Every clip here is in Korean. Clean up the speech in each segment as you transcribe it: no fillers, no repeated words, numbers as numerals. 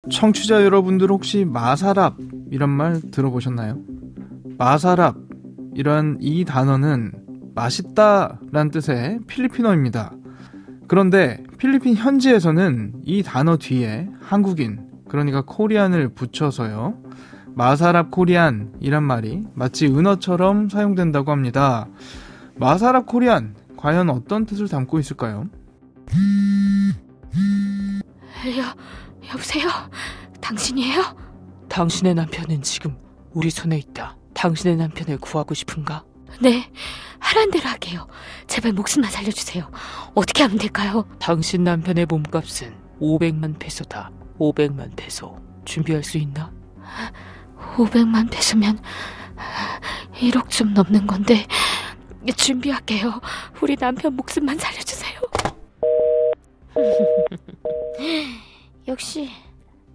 청취자 여러분들 혹시 마사랍 이런 말 들어보셨나요? 마사랍 이런 이 단어는 맛있다라는 뜻의 필리핀어입니다. 그런데 필리핀 현지에서는 이 단어 뒤에 한국인, 그러니까 코리안을 붙여서요, 마사랍 코리안 이란 말이 마치 은어처럼 사용된다고 합니다. 마사랍 코리안, 과연 어떤 뜻을 담고 있을까요? 여보세요? 당신이에요? 당신의 남편은 지금 우리 손에 있다. 당신의 남편을 구하고 싶은가? 네, 하란 대로 할게요. 제발 목숨만 살려주세요. 어떻게 하면 될까요? 당신 남편의 몸값은 500만 페소다. 500만 페소. 준비할 수 있나? 500만 페소면 1억 좀 넘는 건데 준비할게요. 우리 남편 목숨만 살려주세요. 역시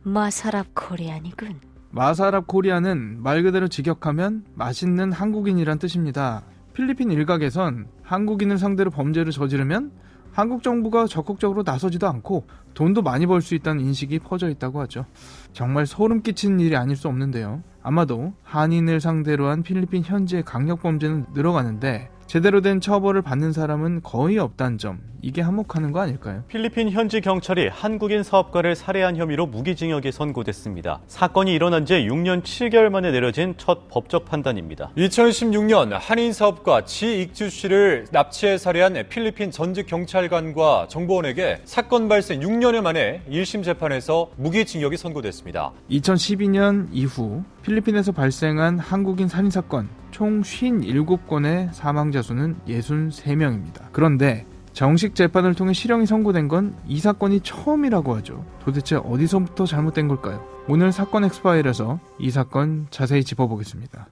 마사랍 코리안이군. 마사랍 코리안은 말 그대로 직역하면 맛있는 한국인이란 뜻입니다. 필리핀 일각에선 한국인을 상대로 범죄를 저지르면 한국 정부가 적극적으로 나서지도 않고 돈도 많이 벌 수 있다는 인식이 퍼져 있다고 하죠. 정말 소름 끼치는 일이 아닐 수 없는데요. 아마도 한인을 상대로 한 필리핀 현지의 강력범죄는 늘어가는데 제대로 된 처벌을 받는 사람은 거의 없다는 점, 이게 한몫하는 거 아닐까요? 필리핀 현지 경찰이 한국인 사업가를 살해한 혐의로 무기징역이 선고됐습니다. 사건이 일어난 지 6년 7개월 만에 내려진 첫 법적 판단입니다. 2016년 한인 사업가 지익주 씨를 납치해 살해한 필리핀 전직 경찰관과 정보원에게 사건 발생 6년여 만에 1심 재판에서 무기징역이 선고됐습니다. 2012년 이후 필리핀에서 발생한 한국인 살인사건 총 57건의 사망자 수는 63명입니다. 그런데 정식 재판을 통해 실형이 선고된 건 이 사건이 처음이라고 하죠. 도대체 어디서부터 잘못된 걸까요? 오늘 사건 엑스파일에서 이 사건 자세히 짚어보겠습니다.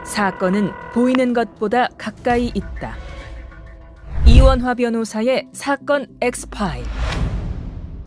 사건은 보이는 것보다 가까이 있다. 이원화 변호사의 사건 엑스파일.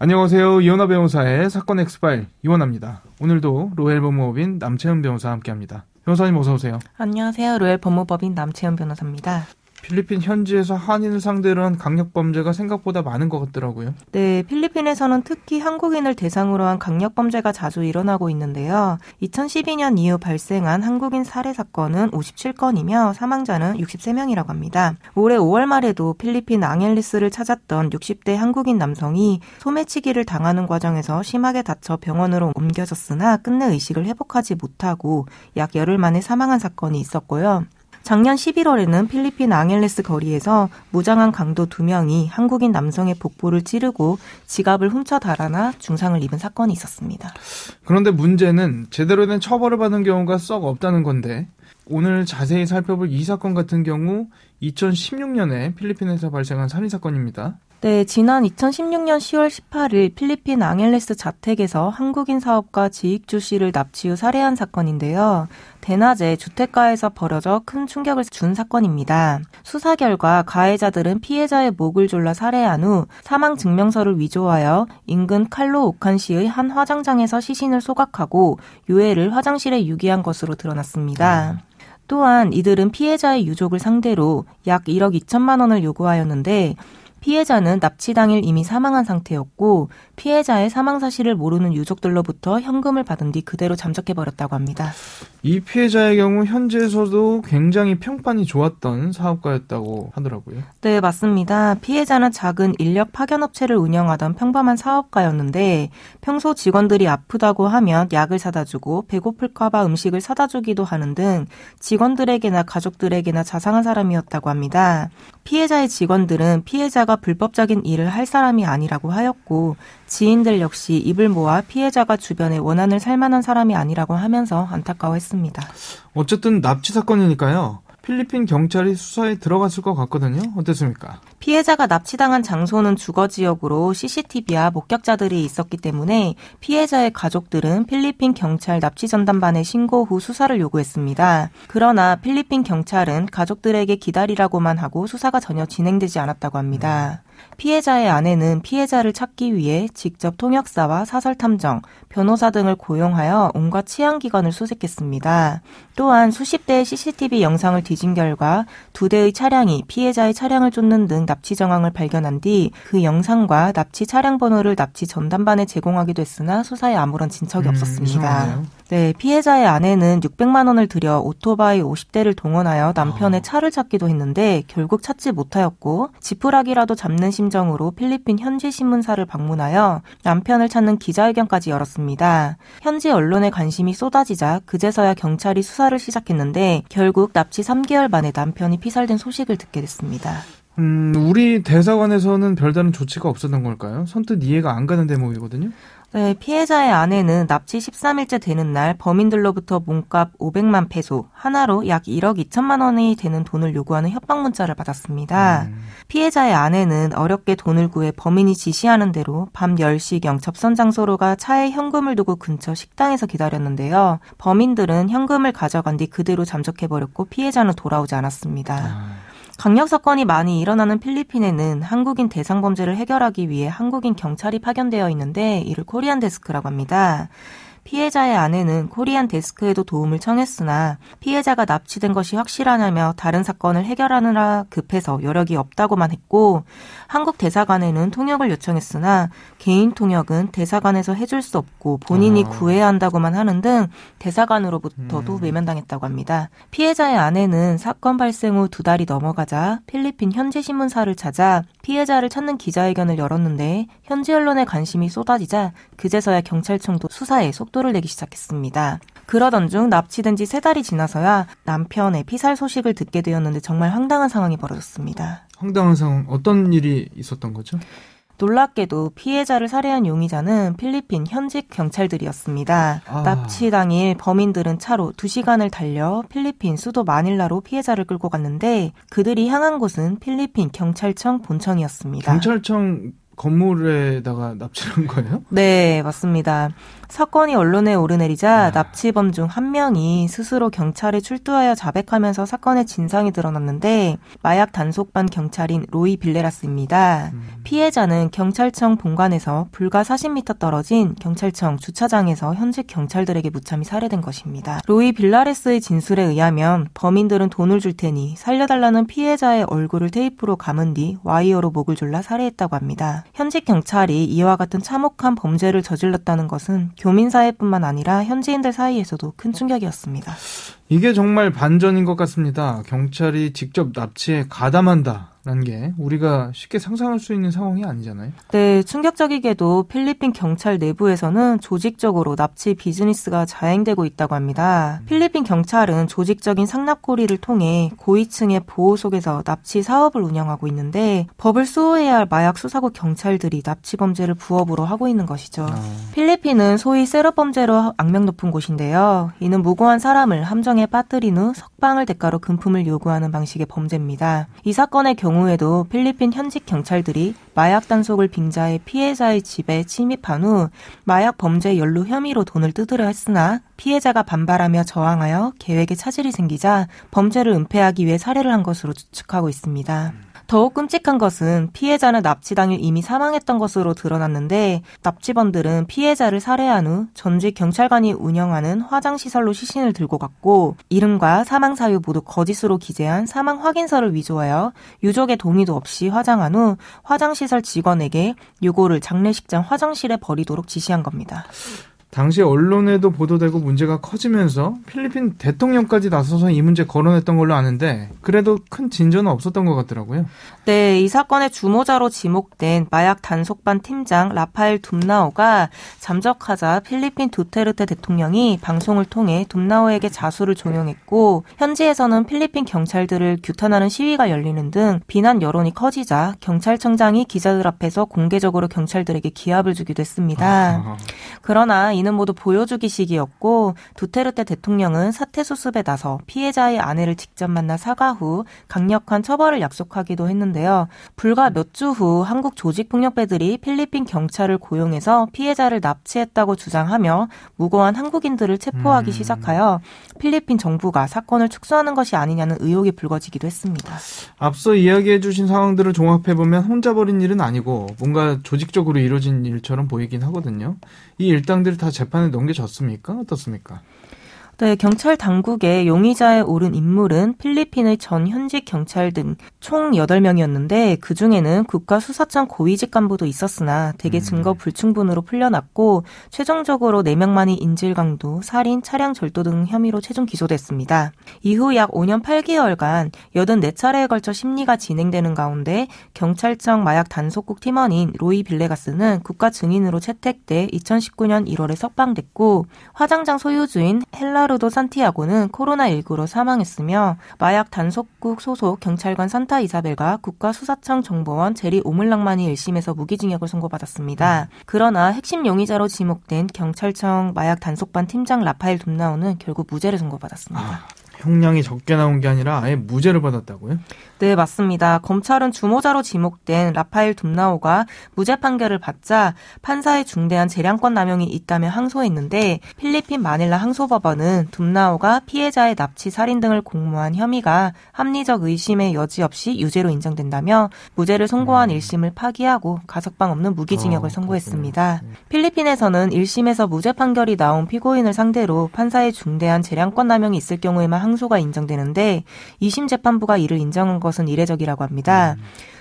안녕하세요. 이원화 변호사의 사건 엑스파일 이원화입니다. 오늘도 로엘 법무법인 남채은 변호사와 함께합니다. 변호사님 어서 오세요. 안녕하세요. 로엘 법무법인 남채은 변호사입니다. 필리핀 현지에서 한인을 상대로 한 강력범죄가 생각보다 많은 것 같더라고요. 네, 필리핀에서는 특히 한국인을 대상으로 한 강력범죄가 자주 일어나고 있는데요. 2012년 이후 발생한 한국인 살해 사건은 57건이며 사망자는 63명이라고 합니다. 올해 5월 말에도 필리핀 앙헬리스를 찾았던 60대 한국인 남성이 소매치기를 당하는 과정에서 심하게 다쳐 병원으로 옮겨졌으나 끝내 의식을 회복하지 못하고 약 열흘 만에 사망한 사건이 있었고요. 작년 11월에는 필리핀 앙헬레스 거리에서 무장한 강도 2명이 한국인 남성의 복부를 찌르고 지갑을 훔쳐 달아나 중상을 입은 사건이 있었습니다. 그런데 문제는 제대로 된 처벌을 받는 경우가 썩 없다는 건데, 오늘 자세히 살펴볼 이 사건 같은 경우 2016년에 필리핀에서 발생한 살인사건입니다. 네, 지난 2016년 10월 18일 필리핀 앙헬레스 자택에서 한국인 사업가 지익주 씨를 납치 후 살해한 사건인데요. 대낮에 주택가에서 벌어져 큰 충격을 준 사건입니다. 수사 결과 가해자들은 피해자의 목을 졸라 살해한 후 사망 증명서를 위조하여 인근 칼로 오칸시의 한 화장장에서 시신을 소각하고 유해를 화장실에 유기한 것으로 드러났습니다. 또한 이들은 피해자의 유족을 상대로 약 1억 2천만 원을 요구하였는데 피해자는 납치 당일 이미 사망한 상태였고 피해자의 사망 사실을 모르는 유족들로부터 현금을 받은 뒤 그대로 잠적해버렸다고 합니다. 이 피해자의 경우 현지에서도 굉장히 평판이 좋았던 사업가였다고 하더라고요. 네, 맞습니다. 피해자는 작은 인력 파견업체를 운영하던 평범한 사업가였는데 평소 직원들이 아프다고 하면 약을 사다 주고 배고플까 봐 음식을 사다 주기도 하는 등 직원들에게나 가족들에게나 자상한 사람이었다고 합니다. 피해자의 직원들은 피해자가 불법적인 일을 할 사람이 아니라고 하였고 지인들 역시 입을 모아 피해자가 주변에 원한을 살 만한 사람이 아니라고 하면서 안타까워했습니다. 어쨌든 납치 사건이니까요. 필리핀 경찰이 수사에 들어갔을 것 같거든요. 어땠습니까? 피해자가 납치당한 장소는 주거 지역으로 CCTV와 목격자들이 있었기 때문에 피해자의 가족들은 필리핀 경찰 납치전담반에 신고 후 수사를 요구했습니다. 그러나 필리핀 경찰은 가족들에게 기다리라고만 하고 수사가 전혀 진행되지 않았다고 합니다. 피해자의 아내는 피해자를 찾기 위해 직접 통역사와 사설탐정, 변호사 등을 고용하여 온갖 치안기관을 수색했습니다. 또한 수십 대의 CCTV 영상을 뒤진 결과 2대의 차량이 피해자의 차량을 쫓는 등 납치 정황을 발견한 뒤 그 영상과 납치 차량 번호를 납치 전담반에 제공하기도 했으나 수사에 아무런 진척이 없었습니다. 이상하네요. 네, 피해자의 아내는 600만 원을 들여 오토바이 50대를 동원하여 남편의 차를 찾기도 했는데 결국 찾지 못하였고 지푸라기라도 잡는 심정으로 필리핀 현지 신문사를 방문하여 남편을 찾는 기자회견까지 열었습니다. 현지 언론의 관심이 쏟아지자 그제서야 경찰이 수사를 시작했는데 결국 납치 3개월 만에 남편이 피살된 소식을 듣게 됐습니다. 우리 대사관에서는 별다른 조치가 없었던 걸까요? 선뜻 이해가 안 가는 대목이거든요. 네, 피해자의 아내는 납치 13일째 되는 날 범인들로부터 몸값 500만 페소, 하나로 약 1억 2천만 원이 되는 돈을 요구하는 협박 문자를 받았습니다. 피해자의 아내는 어렵게 돈을 구해 범인이 지시하는 대로 밤 10시경 접선 장소로가 차에 현금을 두고 근처 식당에서 기다렸는데요. 범인들은 현금을 가져간 뒤 그대로 잠적해버렸고 피해자는 돌아오지 않았습니다. 강력사건이 많이 일어나는 필리핀에는 한국인 대상범죄를 해결하기 위해 한국인 경찰이 파견되어 있는데 이를 코리안 데스크라고 합니다. 피해자의 아내는 코리안 데스크에도 도움을 청했으나 피해자가 납치된 것이 확실하냐며 다른 사건을 해결하느라 급해서 여력이 없다고만 했고 한국 대사관에는 통역을 요청했으나 개인 통역은 대사관에서 해줄 수 없고 본인이 구해야 한다고만 하는 등 대사관으로부터도 외면당했다고 합니다. 피해자의 아내는 사건 발생 후 2달이 넘어가자 필리핀 현지 신문사를 찾아 피해자를 찾는 기자회견을 열었는데 현지 언론의 관심이 쏟아지자 그제서야 경찰청도 수사에 속도를 내기 시작했습니다. 그러던 중 납치된 지 3달이 지나서야 남편의 피살 소식을 듣게 되었는데 정말 황당한 상황이 벌어졌습니다. 황당한 상황, 어떤 일이 있었던 거죠? 놀랍게도 피해자를 살해한 용의자는 필리핀 현직 경찰들이었습니다. 납치 당일 범인들은 차로 2시간을 달려 필리핀 수도 마닐라로 피해자를 끌고 갔는데 그들이 향한 곳은 필리핀 경찰청 본청이었습니다. 경찰청 건물에다가 납치한 거예요? 네, 맞습니다. 사건이 언론에 오르내리자 납치범 중 한 명이 스스로 경찰에 출두하여 자백하면서 사건의 진상이 드러났는데 마약 단속반 경찰인 로이 빌레라스입니다. 피해자는 경찰청 본관에서 불과 40m 떨어진 경찰청 주차장에서 현직 경찰들에게 무참히 살해된 것입니다. 로이 빌레라스의 진술에 의하면 범인들은 돈을 줄 테니 살려달라는 피해자의 얼굴을 테이프로 감은 뒤 와이어로 목을 졸라 살해했다고 합니다. 현직 경찰이 이와 같은 참혹한 범죄를 저질렀다는 것은 교민사회뿐만 아니라 현지인들 사이에서도 큰 충격이었습니다. 이게 정말 반전인 것 같습니다. 경찰이 직접 납치에 가담한다라는 게 우리가 쉽게 상상할 수 있는 상황이 아니잖아요. 네, 충격적이게도 필리핀 경찰 내부에서는 조직적으로 납치 비즈니스가 자행되고 있다고 합니다. 필리핀 경찰은 조직적인 상납고리를 통해 고위층의 보호 속에서 납치 사업을 운영하고 있는데 법을 수호해야 할 마약 수사국 경찰들이 납치 범죄를 부업으로 하고 있는 것이죠. 필리핀은 소위 세럽범죄로 악명 높은 곳인데요. 이는 무고한 사람을 함정에 빠뜨린 후 석방을 대가로 금품을 요구하는 방식의 범죄입니다. 이 사건의 경우에도 필리핀 현직 경찰들이 마약 단속을 빙자해 피해자의 집에 침입한 후 마약 범죄 연루 혐의로 돈을 뜯으려 했으나 피해자가 반발하며 저항하여 계획에 차질이 생기자 범죄를 은폐하기 위해 살해를 한 것으로 추측하고 있습니다. 더욱 끔찍한 것은 피해자는 납치 당일 이미 사망했던 것으로 드러났는데 납치범들은 피해자를 살해한 후 전직 경찰관이 운영하는 화장시설로 시신을 들고 갔고 이름과 사망 사유 모두 거짓으로 기재한 사망 확인서를 위조하여 유족의 동의도 없이 화장한 후 화장시설 직원에게 유골을 장례식장 화장실에 버리도록 지시한 겁니다. 당시 언론에도 보도되고 문제가 커지면서 필리핀 대통령까지 나서서 이 문제 거론했던 걸로 아는데 그래도 큰 진전은 없었던 것 같더라고요. 네, 이 사건의 주모자로 지목된 마약 단속반 팀장 라파엘 둠나오가 잠적하자 필리핀 두테르테 대통령이 방송을 통해 둠나오에게 자수를 종용했고 현지에서는 필리핀 경찰들을 규탄하는 시위가 열리는 등 비난 여론이 커지자 경찰청장이 기자들 앞에서 공개적으로 경찰들에게 기합을 주기도 했습니다. 그러나 이는 모두 보여주기식이었고 두테르테 대통령은 사태 수습에 나서 피해자의 아내를 직접 만나 사과 후 강력한 처벌을 약속하기도 했는데요. 불과 몇 주 후 한국 조직폭력배들이 필리핀 경찰을 고용해서 피해자를 납치했다고 주장하며 무고한 한국인들을 체포하기 시작하여 필리핀 정부가 사건을 축소하는 것이 아니냐는 의혹이 불거지기도 했습니다. 앞서 이야기해 주신 상황들을 종합해보면 혼자 벌인 일은 아니고 뭔가 조직적으로 이루어진 일처럼 보이긴 하거든요. 이 일당들이 다 재판에 넘겨졌습니까? 어떻습니까? 네, 경찰 당국의 용의자에 오른 인물은 필리핀의 전 현직 경찰 등 총 8명이었는데 그중에는 국가수사청 고위직 간부도 있었으나 대개 증거 불충분으로 풀려났고 최종적으로 4명만이 인질강도, 살인, 차량 절도 등 혐의로 최종 기소됐습니다. 이후 약 5년 8개월간 84차례에 걸쳐 심리가 진행되는 가운데 경찰청 마약 단속국 팀원인 로이 빌레가스는 국가 증인으로 채택돼 2019년 1월에 석방됐고 화장장 소유주인 헬라르도 산티아고는 코로나19로 사망했으며 마약 단속국 소속 경찰관 산타 이사벨과 국가수사청 정보원 제리 오물랑만이 1심에서 무기징역을 선고받았습니다. 그러나 핵심 용의자로 지목된 경찰청 마약 단속반 팀장 라파엘 둠나오는 결국 무죄를 선고받았습니다. 형량이 적게 나온 게 아니라 아예 무죄를 받았다고요? 네, 맞습니다. 검찰은 주모자로 지목된 라파엘 둠나오가 무죄 판결을 받자 판사의 중대한 재량권 남용이 있다며 항소했는데 필리핀 마닐라 항소법원은 둠나오가 피해자의 납치, 살인 등을 공모한 혐의가 합리적 의심의 여지 없이 유죄로 인정된다며 무죄를 선고한 1심을 파기하고 가석방 없는 무기징역을 선고했습니다. 필리핀에서는 1심에서 무죄 판결이 나온 피고인을 상대로 판사의 중대한 재량권 남용이 있을 경우에만 항소가 인정되는데 2심 재판부가 이를 인정한 것은 이례적이라고 합니다.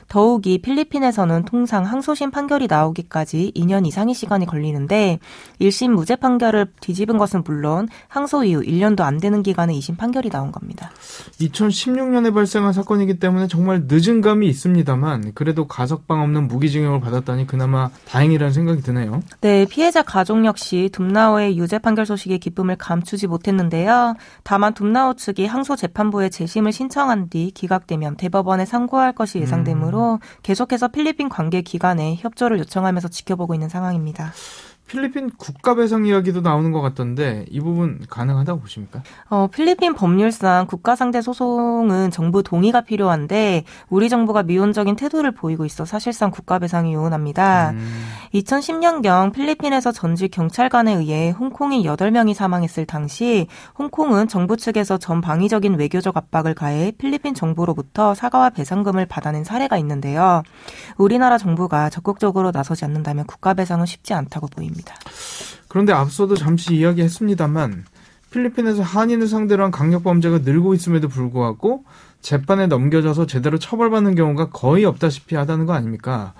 더욱이 필리핀에서는 통상 항소심 판결이 나오기까지 2년 이상의 시간이 걸리는데 1심 무죄 판결을 뒤집은 것은 물론 항소 이후 1년도 안 되는 기간에 2심 판결이 나온 겁니다. 2016년에 발생한 사건이기 때문에 정말 늦은 감이 있습니다만 그래도 가석방 없는 무기징역을 받았다니 그나마 다행이라는 생각이 드네요. 네, 피해자 가족 역시 둠나오의 유죄 판결 소식에 기쁨을 감추지 못했는데요. 다만 둠나오 측이 항소 재판부에 재심을 신청한 뒤 기각되면 대법원에 상고할 것이 예상되므로 계속해서 필리핀 관계 기관에 협조를 요청하면서 지켜보고 있는 상황입니다. 필리핀 국가배상 이야기도 나오는 것 같던데 이 부분 가능하다고 보십니까? 필리핀 법률상 국가상대 소송은 정부 동의가 필요한데 우리 정부가 미온적인 태도를 보이고 있어 사실상 국가배상이 요원합니다. 2010년경 필리핀에서 전직 경찰관에 의해 홍콩인 8명이 사망했을 당시 홍콩은 정부 측에서 전방위적인 외교적 압박을 가해 필리핀 정부로부터 사과와 배상금을 받아낸 사례가 있는데요. 우리나라 정부가 적극적으로 나서지 않는다면 국가배상은 쉽지 않다고 보입니다. 그런데 앞서도 잠시 이야기했습니다만 필리핀에서 한인을 상대로 한 강력범죄가 늘고 있음에도 불구하고 재판에 넘겨져서 제대로 처벌받는 경우가 거의 없다시피 하다는 거 아닙니까?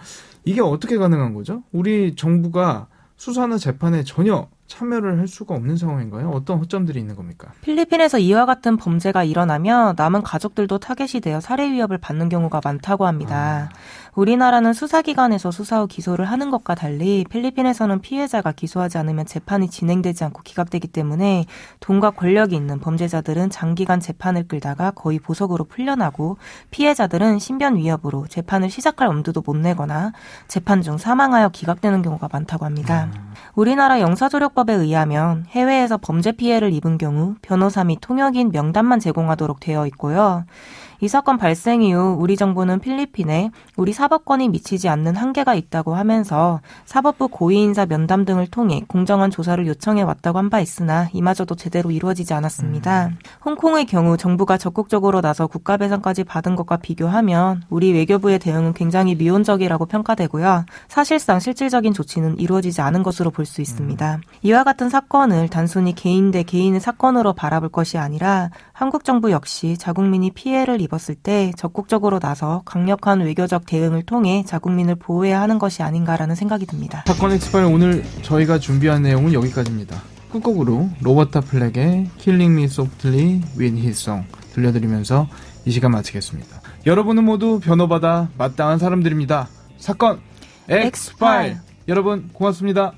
이게 어떻게 가능한 거죠? 우리 정부가 수사나 재판에 전혀 참여를 할 수가 없는 상황인가요? 어떤 허점들이 있는 겁니까? 필리핀에서 이와 같은 범죄가 일어나면 남은 가족들도 타겟이 되어 살해 위협을 받는 경우가 많다고 합니다. 우리나라는 수사기관에서 수사 후 기소를 하는 것과 달리 필리핀에서는 피해자가 기소하지 않으면 재판이 진행되지 않고 기각되기 때문에 돈과 권력이 있는 범죄자들은 장기간 재판을 끌다가 거의 보석으로 풀려나고 피해자들은 신변 위협으로 재판을 시작할 엄두도 못 내거나 재판 중 사망하여 기각되는 경우가 많다고 합니다. 우리나라 형사조력법에 의하면 해외에서 범죄 피해를 입은 경우 변호사 및 통역인 명단만 제공하도록 되어 있고요. 이 사건 발생 이후 우리 정부는 필리핀에 우리 사법권이 미치지 않는 한계가 있다고 하면서 사법부 고위인사 면담 등을 통해 공정한 조사를 요청해 왔다고 한 바 있으나 이마저도 제대로 이루어지지 않았습니다. 홍콩의 경우 정부가 적극적으로 나서 국가배상까지 받은 것과 비교하면 우리 외교부의 대응은 굉장히 미온적이라고 평가되고요. 사실상 실질적인 조치는 이루어지지 않은 것으로 볼 수 있습니다. 이와 같은 사건을 단순히 개인 대 개인의 사건으로 바라볼 것이 아니라 한국 정부 역시 자국민이 피해를 입었을 때 적극적으로 나서 강력한 외교적 대응을 통해 자국민을 보호해야 하는 것이 아닌가라는 생각이 듭니다. 사건 엑스파일 오늘 저희가 준비한 내용은 여기까지입니다. 끝곡으로 로버타 플렉의 Killing Me Softly with His Song 들려드리면서 이 시간 마치겠습니다. 여러분은 모두 변호받아 마땅한 사람들입니다. 사건 엑스파일 여러분 고맙습니다.